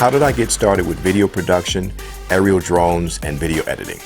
How did I get started with video production, aerial drones, and video editing?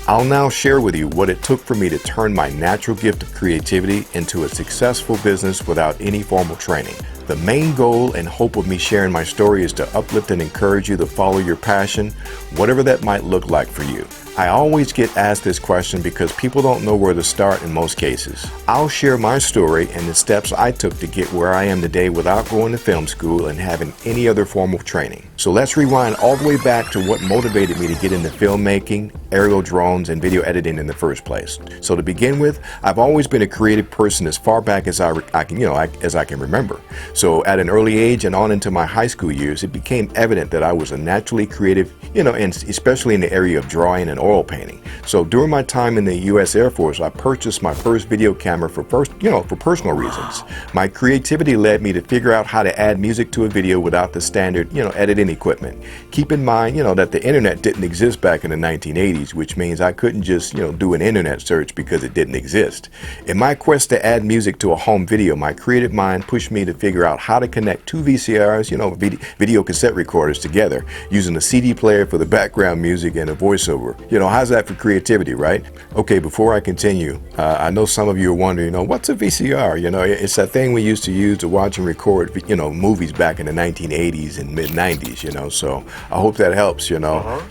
I'll now share with you what it took for me to turn my natural gift of creativity into a successful business without any formal training. The main goal and hope of me sharing my story is to uplift and encourage you to follow your passion, whatever that might look like for you. I always get asked this question because people don't know where to start in most cases. I'll share my story and the steps I took to get where I am today without going to film school and having any other formal training. So let's rewind all the way back to what motivated me to get into filmmaking, aerial drones, and video editing in the first place. So to begin with, I've always been a creative person as far back as I can remember. So at an early age and on into my high school years, it became evident that I was a naturally creative, and especially in the area of drawing and oil painting. So during my time in the U.S. Air Force, I purchased my first video camera for personal reasons. My creativity led me to figure out how to add music to a video without the standard, editing equipment. Keep in mind, that the internet didn't exist back in the 1980s, which means I couldn't just, do an internet search because it didn't exist. In my quest to add music to a home video, my creative mind pushed me to figure out how to connect two VCRs, video cassette recorders together using a CD player for the background music and a voiceover. How's that for creativity, right? Okay, before I continue, I know some of you are wondering, what's a VCR? It's that thing we used to use to watch and record, movies back in the 1980s and mid-90s, so I hope that helps,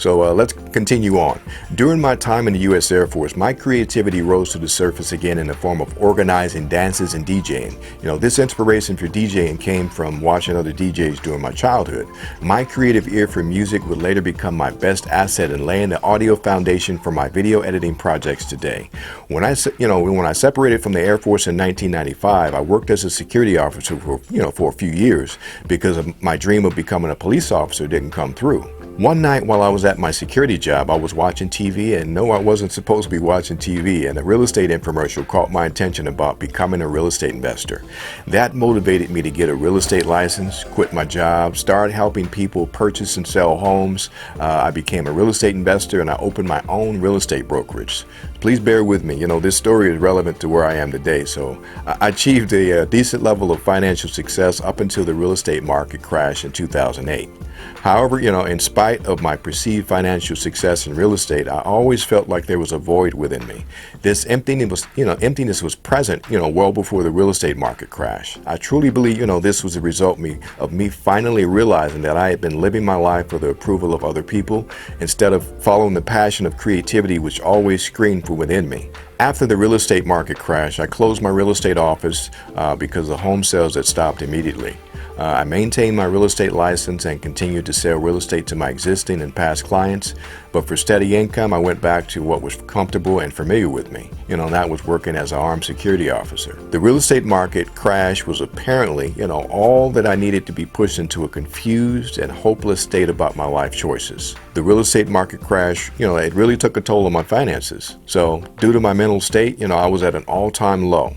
So let's continue on. During my time in the U.S. Air Force, my creativity rose to the surface again in the form of organizing dances and DJing. This inspiration for DJing came from watching other DJs during my childhood. My creative ear for music would later become my best asset in laying the audio foundation for my video editing projects today. When I separated from the Air Force in 1995, I worked as a security officer for a few years because of my dream of becoming a police officer didn't come through. One night while I was at my security job, I was watching TV, and no, I wasn't supposed to be watching TV, and a real estate infomercial caught my attention about becoming a real estate investor. That motivated me to get a real estate license, quit my job, start helping people purchase and sell homes. I became a real estate investor, and I opened my own real estate brokerage. Please bear with me. this story is relevant to where I am today. So I achieved a decent level of financial success up until the real estate market crashed in 2008. However, in spite of my perceived financial success in real estate, I always felt like there was a void within me. This emptiness was present, well before the real estate market crash. I truly believe, this was a result of me finally realizing that I had been living my life for the approval of other people instead of following the passion of creativity which always screamed from within me. After the real estate market crash, I closed my real estate office because the home sales had stopped immediately. I maintained my real estate license and continued to sell real estate to my existing and past clients, but for steady income, I went back to what was comfortable and familiar with me. That was working as an armed security officer. The real estate market crash was apparently, all that I needed to be pushed into a confused and hopeless state about my life choices. The real estate market crash, it really took a toll on my finances. So due to my mental state, I was at an all-time low.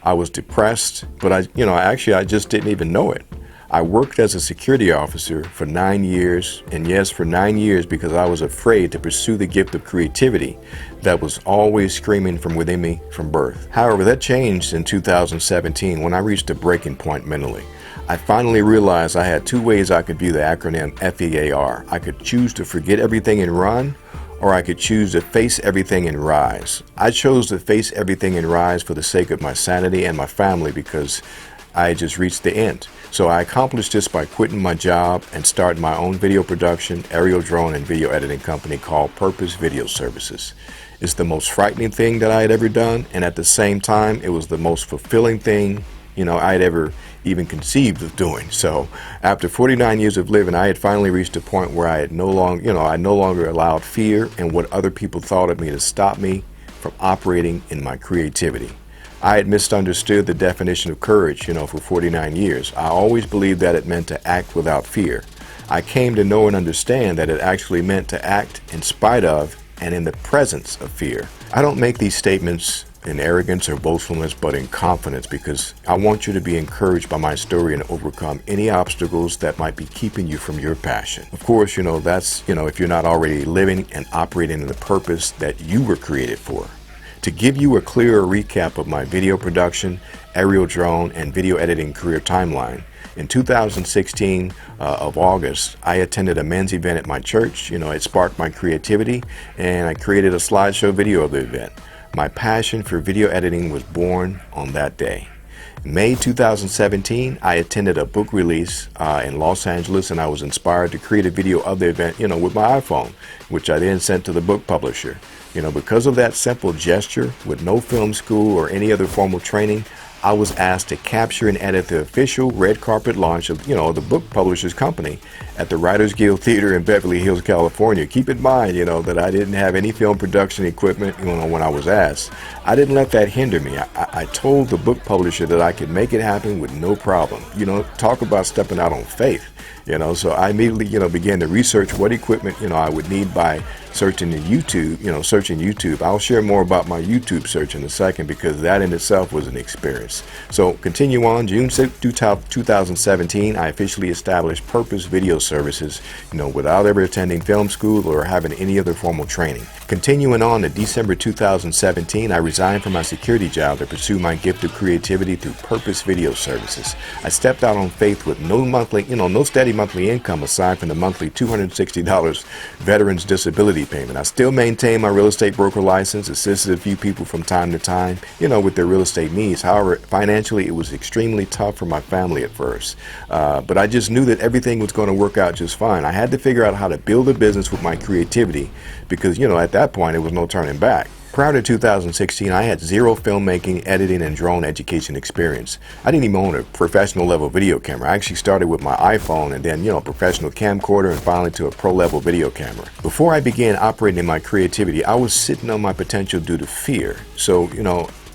I was depressed, but I just didn't even know it. I worked as a security officer for 9 years, and yes, for 9 years because I was afraid to pursue the gift of creativity that was always screaming from within me from birth. However, that changed in 2017 when I reached a breaking point mentally. I finally realized I had two ways I could view the acronym FEAR. I could choose to forget everything and run, or I could choose to face everything and rise. I chose to face everything and rise for the sake of my sanity and my family because I had just reached the end. So I accomplished this by quitting my job and starting my own video production, aerial drone, and video editing company called Purpose Video Services. It's the most frightening thing that I had ever done, and at the same time, it was the most fulfilling thing, I had ever even conceived of doing. So after 49 years of living, I had finally reached a point where I no longer allowed fear and what other people thought of me to stop me from operating in my creativity. I had misunderstood the definition of courage, for 49 years. I always believed that it meant to act without fear. I came to know and understand that it actually meant to act in spite of and in the presence of fear. I don't make these statements in arrogance or boastfulness, but in confidence, because I want you to be encouraged by my story and overcome any obstacles that might be keeping you from your passion. Of course, that's, if you're not already living and operating in the purpose that you were created for. To give you a clearer recap of my video production, aerial drone, and video editing career timeline, In 2016 of August, I attended a men's event at my church. It sparked my creativity, and I created a slideshow video of the event. My passion for video editing was born on that day. In May 2017, I attended a book release in Los Angeles, and I was inspired to create a video of the event, with my iPhone, which I then sent to the book publisher. Because of that simple gesture, with no film school or any other formal training, I was asked to capture and edit the official red carpet launch of, the book publisher's company at the Writers Guild Theater in Beverly Hills, California. Keep in mind, that I didn't have any film production equipment, when I was asked. I didn't let that hinder me. I told the book publisher that I could make it happen with no problem. Talk about stepping out on faith. So I immediately, began to research what equipment, I would need by searching in YouTube, searching YouTube. I'll share more about my YouTube search in a second, because that in itself was an experience. So continue on. June 2017, I officially established Purpose Video Services, without ever attending film school or having any other formal training. Continuing on to December 2017, I resigned from my security job to pursue my gift of creativity through Purpose Video Services. I stepped out on faith with no steady monthly income aside from the monthly $260 Veterans Disability Payment. I still maintained my real estate broker license, assisted a few people from time to time, with their real estate needs. However, financially, it was extremely tough for my family at first. But I just knew that everything was going to work out just fine. I had to figure out how to build a business with my creativity, because, at that point, there was no turning back. Prior to 2016, I had zero filmmaking, editing, and drone education experience. I didn't even own a professional level video camera. I actually started with my iPhone and then, a professional camcorder, and finally to a pro level video camera. Before I began operating in my creativity, I was sitting on my potential due to fear. So,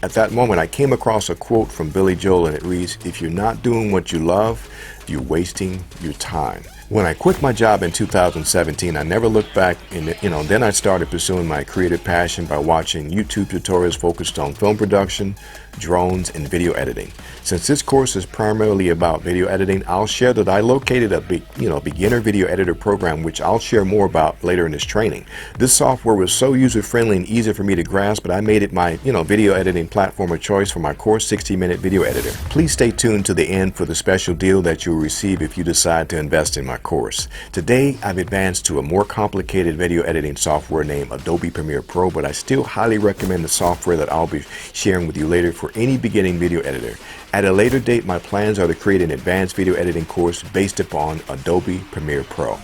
at that moment, I came across a quote from Billy Joel, and it reads, "If you're not doing what you love, you're wasting your time." When I quit my job in 2017, I never looked back, and then I started pursuing my creative passion by watching YouTube tutorials focused on film production, drones, and video editing. Since this course is primarily about video editing, I'll share that I located a beginner video editor program, which I'll share more about later in this training. This software was so user-friendly and easy for me to grasp, but I made it my video editing platform of choice for my course 60-minute video editor. Please stay tuned to the end for the special deal that you'll receive if you decide to invest in my course. Today, I've advanced to a more complicated video editing software named Adobe Premiere Pro, but I still highly recommend the software that I'll be sharing with you later for any beginning video editor. At a later date, my plans are to create an advanced video editing course based upon Adobe Premiere Pro.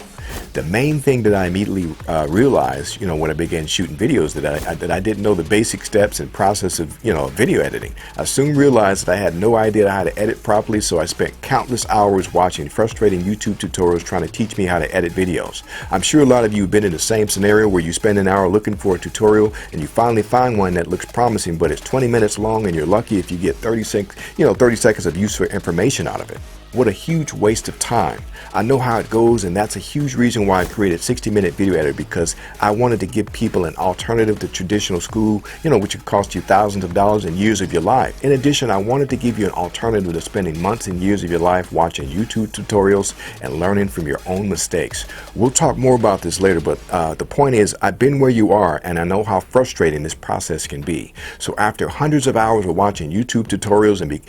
The main thing that I immediately realized, when I began shooting videos, that I didn't know the basic steps and process of, video editing. I soon realized that I had no idea how to edit properly, so I spent countless hours watching frustrating YouTube tutorials trying to teach me how to edit videos. I'm sure a lot of you have been in the same scenario where you spend an hour looking for a tutorial and you finally find one that looks promising, but it's 20 minutes long, and you're lucky if you get 30 seconds of useful information out of it. What a huge waste of time. I know how it goes, and that's a huge reason why I created 60-minute video editor, because I wanted to give people an alternative to traditional school, which would cost you thousands of dollars and years of your life. In addition, I wanted to give you an alternative to spending months and years of your life watching YouTube tutorials and learning from your own mistakes. We'll talk more about this later, but the point is, I've been where you are, and I know how frustrating this process can be. So after hundreds of hours of watching YouTube tutorials and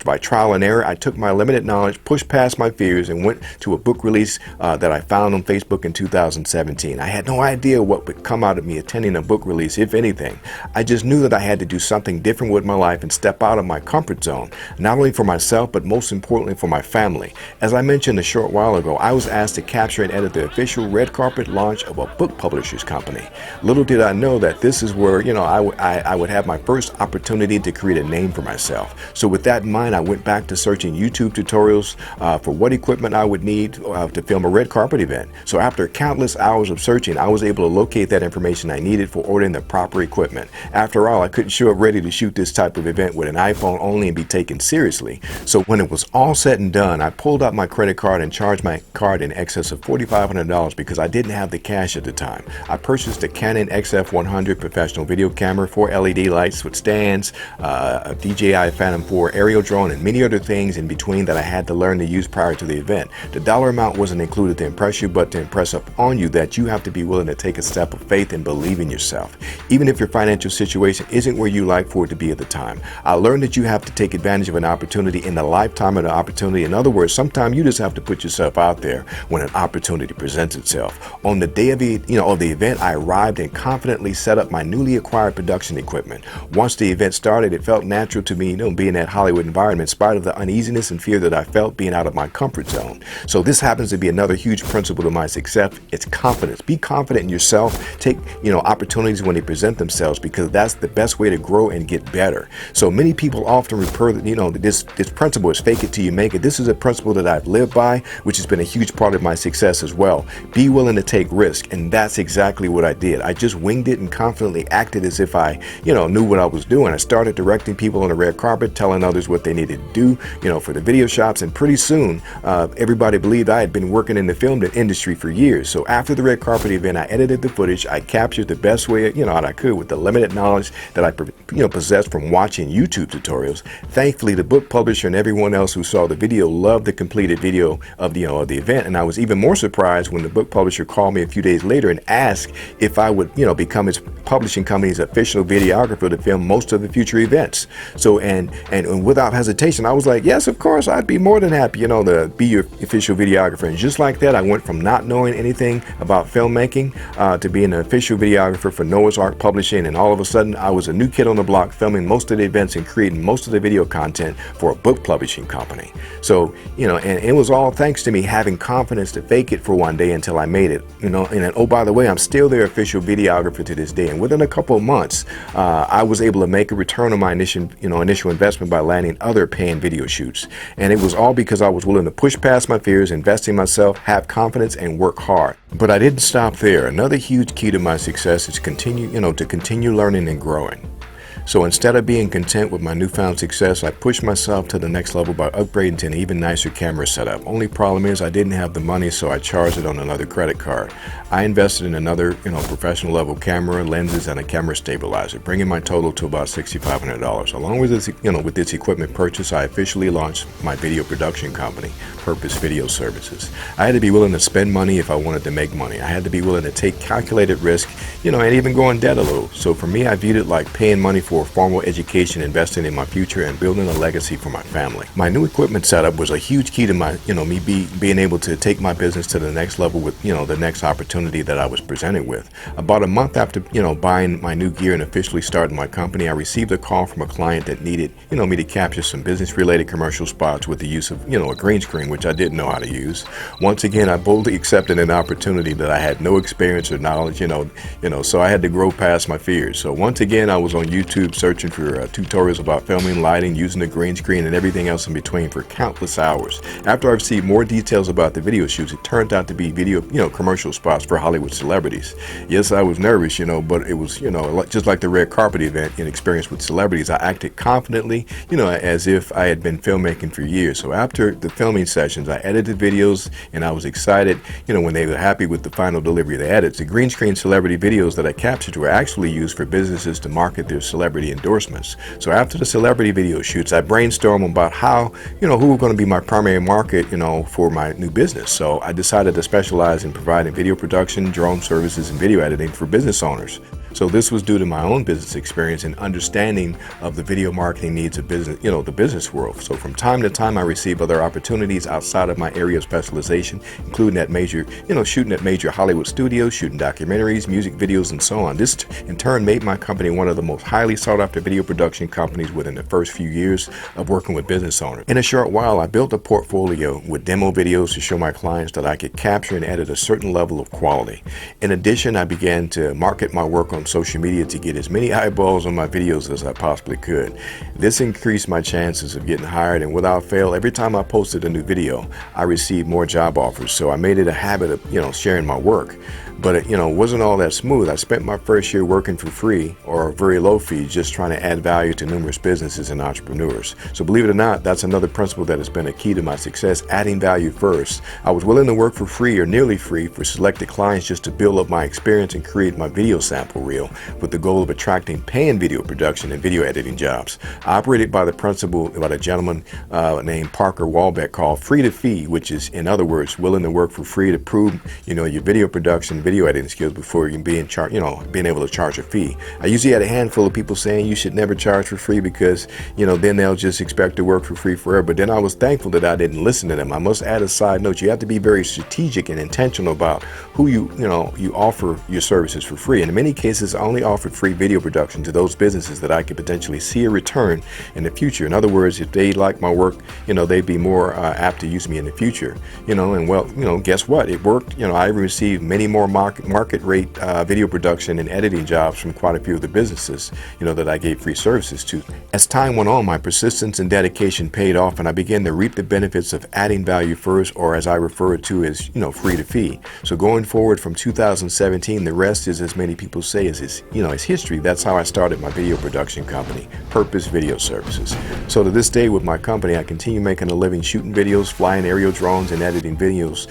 by trial and error, I took my limited knowledge, pushed past my fears, and went to a book release that I found on Facebook in 2017. I had no idea what would come out of me attending a book release, if anything. I just knew that I had to do something different with my life and step out of my comfort zone, not only for myself, but most importantly for my family. As I mentioned a short while ago, I was asked to capture and edit the official red carpet launch of a book publisher's company. Little did I know that this is where, I would have my first opportunity to create a name for myself. So with that in mind, I went back to searching YouTube tutorials for what equipment I would need to film a red carpet event. So after countless hours of searching, I was able to locate that information I needed for ordering the proper equipment. After all, I couldn't show up ready to shoot this type of event with an iPhone only and be taken seriously. So when it was all said and done, I pulled out my credit card and charged my card in excess of $4,500 because I didn't have the cash at the time. I purchased a Canon XF100 professional video camera, 4 LED lights with stands, a DJI Phantom 4 aerial drone, and many other things in between that I had to learn to use prior to the event. The dollar amount wasn't included to impress you, but to impress upon you that you have to be willing to take a step of faith and believe in yourself. Even if your financial situation isn't where you like for it to be at the time. I learned that you have to take advantage of an opportunity in the lifetime of the opportunity. In other words, sometimes you just have to put yourself out there when an opportunity presents itself. On the day of the event, I arrived and confidently set up my newly acquired production equipment. Once the event started, it felt natural to me, being in that Hollywood environment, in spite of the uneasiness and fear that I felt being out of my comfort zone. So this happens to be another huge principle to my success. It's confidence. Be confident in yourself. Take, opportunities when they present themselves, because that's the best way to grow and get better. So many people often refer to, this principle is fake it till you make it. This is a principle that I've lived by, which has been a huge part of my success as well. Be willing to take risk. And that's exactly what I did. I just winged it and confidently acted as if I, knew what I was doing. I started directing people on the red carpet, telling others what they needed to do, for the video shops. And pretty soon, everybody believed I had been working in the film industry for years. So after the red carpet event, I edited the footage. I captured the best way, I could with the limited knowledge that I, possessed from watching YouTube tutorials. Thankfully, the book publisher and everyone else who saw the video loved the completed video of the event. And I was even more surprised when the book publisher called me a few days later and asked if I would, become his publishing company's official videographer to film most of the future events. So, and without hesitation, I was like, yes, of course, I'd be more than happy, to be your official videographer. And just like that, I went from not knowing anything about filmmaking to being an official videographer for Noah's Ark Publishing. And all of a sudden, I was a new kid on the block, filming most of the events and creating most of the video content for a book publishing company. So, and it was all thanks to me having confidence to fake it for one day until I made it, and oh, by the way, I'm still their official videographer to this day. And within a couple of months, I was able to make a return on my initial investment by landing other paying video shoots. And it was all because I was willing to push past my fears, invest in myself, have confidence, and work hard. But I didn't stop there. Another huge key to my success is to continue learning and growing. So instead of being content with my newfound success, I pushed myself to the next level by upgrading to an even nicer camera setup. Only problem is I didn't have the money, so I charged it on another credit card. I invested in another, professional level camera, lenses, and a camera stabilizer, bringing my total to about $6,500. Along with this, with this equipment purchase, I officially launched my video production company, Purpose Video Services. I had to be willing to spend money if I wanted to make money. I had to be willing to take calculated risk, and even go in debt a little. So for me, I viewed it like paying money for a formal education, investing in my future, and building a legacy for my family. My new equipment setup was a huge key to my, me being able to take my business to the next level with, the next opportunity that I was presented with. About a month after, buying my new gear and officially starting my company, I received a call from a client that needed, me to capture some business-related commercial spots with the use of, a green screen, which I didn't know how to use. Once again, I boldly accepted an opportunity that I had no experience or knowledge, so I had to grow past my fears. So once again, I was on YouTube searching for tutorials about filming, lighting, using the green screen, and everything else in between for countless hours. After I received more details about the video shoots, it turned out to be video, commercial spots for Hollywood celebrities. Yes, I was nervous, but it was, just like the red carpet event and experience with celebrities, I acted confidently, as if I had been filmmaking for years. So after the filming sessions, I edited videos, and I was excited, when they were happy with the final delivery of the edits. The green screen celebrity videos that I captured were actually used for businesses to market their celebrity endorsements. So after the celebrity video shoots, I brainstormed about how, who were going to be my primary market, for my new business. So I decided to specialize in providing video production, drone services, and video editing for business owners. So this was due to my own business experience and understanding of the video marketing needs of business, the business world. So from time to time, I receive other opportunities outside of my area of specialization, including at major, shooting at major Hollywood studios, shooting documentaries, music videos, and so on. This in turn made my company one of the most highly sought after video production companies within the first few years of working with business owners. In a short while, I built a portfolio with demo videos to show my clients that I could capture and edit a certain level of quality. In addition, I began to market my work on social media to get as many eyeballs on my videos as I possibly could. This increased my chances of getting hired, and without fail, every time I posted a new video, I received more job offers. So I made it a habit of, sharing my work. but it wasn't all that smooth. I spent my first year working for free or very low fees, just trying to add value to numerous businesses and entrepreneurs. So believe it or not, that's another principle that has been a key to my success: adding value first. I was willing to work for free or nearly free for selected clients just to build up my experience and create my video sample reel with the goal of attracting paying video production and video editing jobs. I operated by the principle about a gentleman named Parker Walbeck called free to fee, which is, in other words, willing to work for free to prove your video production, video editing skills before you can be in charge, being able to charge a fee. I usually had a handful of people saying you should never charge for free because then they'll just expect to work for free forever. But then I was thankful that I didn't listen to them. I must add a side note: you have to be very strategic and intentional about who you offer your services for free. And in many cases, I only offered free video production to those businesses that I could potentially see a return in the future. In other words, if they like my work, they'd be more apt to use me in the future. And guess what? It worked. I received many more market rate video production and editing jobs from quite a few of the businesses, that I gave free services to. As time went on, my persistence and dedication paid off, and I began to reap the benefits of adding value first, or as I refer to as, free to fee. So going forward from 2017, the rest is, as many people say, is history. That's how I started my video production company, Purpose Video Services. So to this day with my company, I continue making a living shooting videos, flying aerial drones, and editing videos,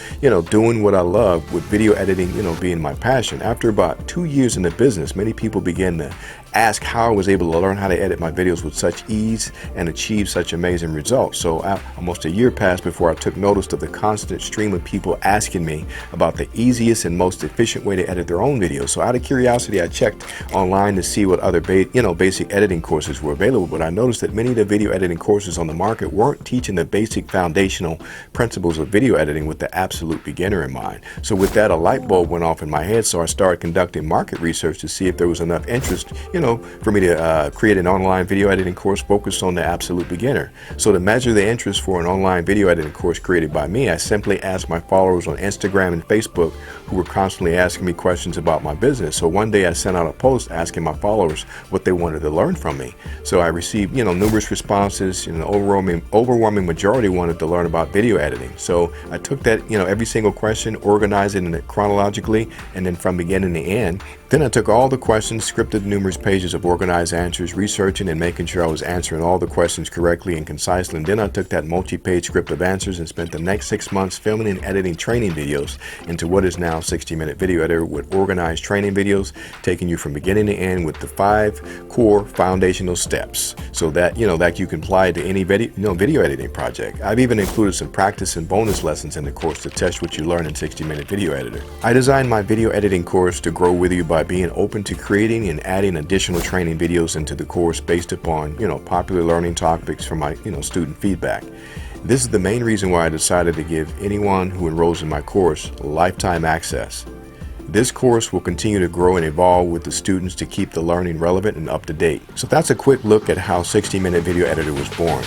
doing what I love, with video editing, being my passion. After about 2 years in the business, many people began to ask how I was able to learn how to edit my videos with such ease and achieve such amazing results. So almost a year passed before I took notice of the constant stream of people asking me about the easiest and most efficient way to edit their own videos. So out of curiosity, I checked online to see what other basic editing courses were available, but I noticed that many of the video editing courses on the market weren't teaching the basic foundational principles of video editing with the absolute beginner in mind. So with that, a light bulb went off in my head, so I started conducting market research to see if there was enough interest for me to create an online video editing course focused on the absolute beginner. So to measure the interest for an online video editing course created by me, I simply asked my followers on Instagram and Facebook, who were constantly asking me questions about my business. So one day I sent out a post asking my followers what they wanted to learn from me. So I received, numerous responses, and the overwhelming majority wanted to learn about video editing. So I took that, every single question, organized it chronologically, and then from beginning to end. Then I took all the questions, scripted numerous pages of organized answers, researching and making sure I was answering all the questions correctly and concisely. And then I took that multi-page script of answers and spent the next 6 months filming and editing training videos into what is now 60-minute video editor, with organized training videos taking you from beginning to end with the 5 core foundational steps, so that that you can apply to any video editing project. I've even included some practice and bonus lessons in the course to test what you learn in 60-minute video editor. I designed my video editing course to grow with you by being open to creating and adding additional training videos into the course based upon popular learning topics from my student feedback. This is the main reason why I decided to give anyone who enrolls in my course lifetime access. This course will continue to grow and evolve with the students to keep the learning relevant and up to date. So that's a quick look at how 60-Minute Video Editor was born.